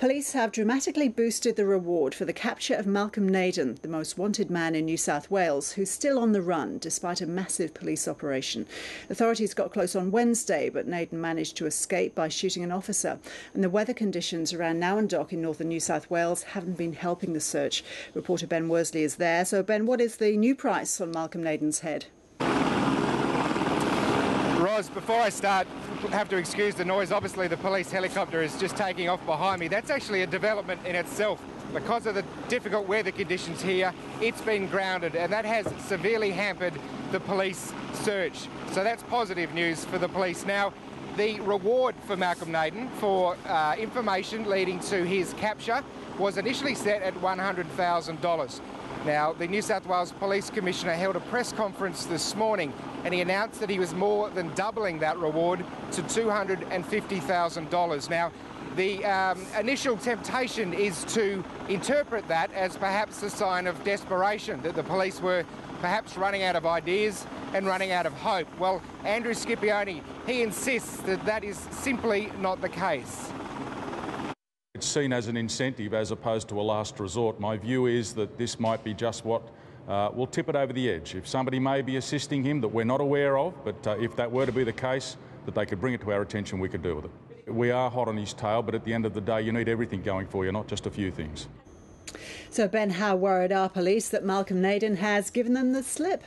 Police have dramatically boosted the reward for the capture of Malcolm Naden, the most wanted man in New South Wales, who's still on the run despite a massive police operation. Authorities got close on Wednesday, but Naden managed to escape by shooting an officer. And the weather conditions around Nowendoc in northern New South Wales haven't been helping the search. Reporter Ben Worsley is there. So, Ben, what is the new price on Malcolm Naden's head? Ros, before I start, I have to excuse the noise. Obviously, the police helicopter is just taking off behind me. That's actually a development in itself. Because of the difficult weather conditions here, it's been grounded, and that has severely hampered the police search. So that's positive news for the police. Now, the reward for Malcolm Naden for information leading to his capture was initially set at $100,000. Now, the New South Wales Police Commissioner held a press conference this morning and he announced that he was more than doubling that reward to $250,000. Now, the initial temptation is to interpret that as perhaps a sign of desperation, that the police were perhaps running out of ideas and running out of hope. Well, Andrew Scipione, he insists that that is simply not the case. It's seen as an incentive as opposed to a last resort. My view is that this might be just what will tip it over the edge. If somebody may be assisting him that we're not aware of, but if that were to be the case, that they could bring it to our attention, we could deal with it. We are hot on his tail, but at the end of the day, you need everything going for you, not just a few things. So, Ben, how worried are police that Malcolm Naden has given them the slip?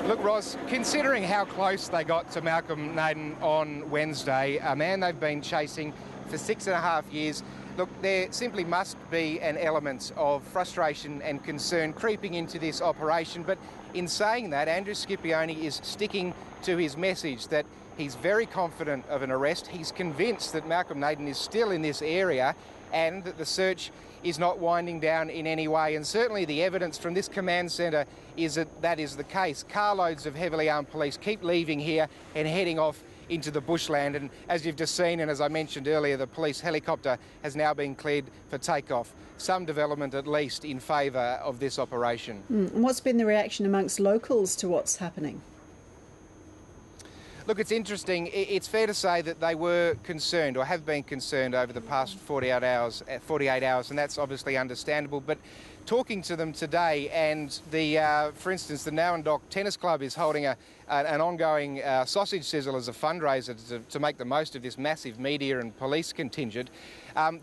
Look, Ross, considering how close they got to Malcolm Naden on Wednesday, a man they've been chasing for 6.5 years, look, there simply must be an element of frustration and concern creeping into this operation. But in saying that, Andrew Scipione is sticking to his message that he's very confident of an arrest. He's convinced that Malcolm Naden is still in this area and that the search is not winding down in any way. And certainly the evidence from this command centre is that that is the case. Carloads of heavily armed police keep leaving here and heading off into the bushland, and as you've just seen and as I mentioned earlier, the police helicopter has now been cleared for takeoff. Some development at least in favour of this operation. And what's been the reaction amongst locals to what's happening? Look, it's interesting. It's fair to say that they were concerned or have been concerned over the past 48 hours, and that's obviously understandable. But talking to them today, and for instance, the Nowendoc Tennis Club is holding an ongoing sausage sizzle as a fundraiser to make the most of this massive media and police contingent.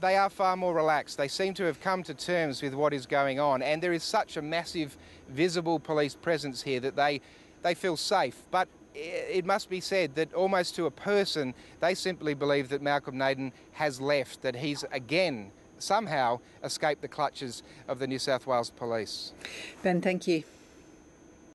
They are far more relaxed. They seem to have come to terms with what is going on, and there is such a massive visible police presence here that they feel safe. But it must be said that almost to a person, they simply believe that Malcolm Naden has left, that he's again somehow escaped the clutches of the New South Wales Police. Ben, thank you.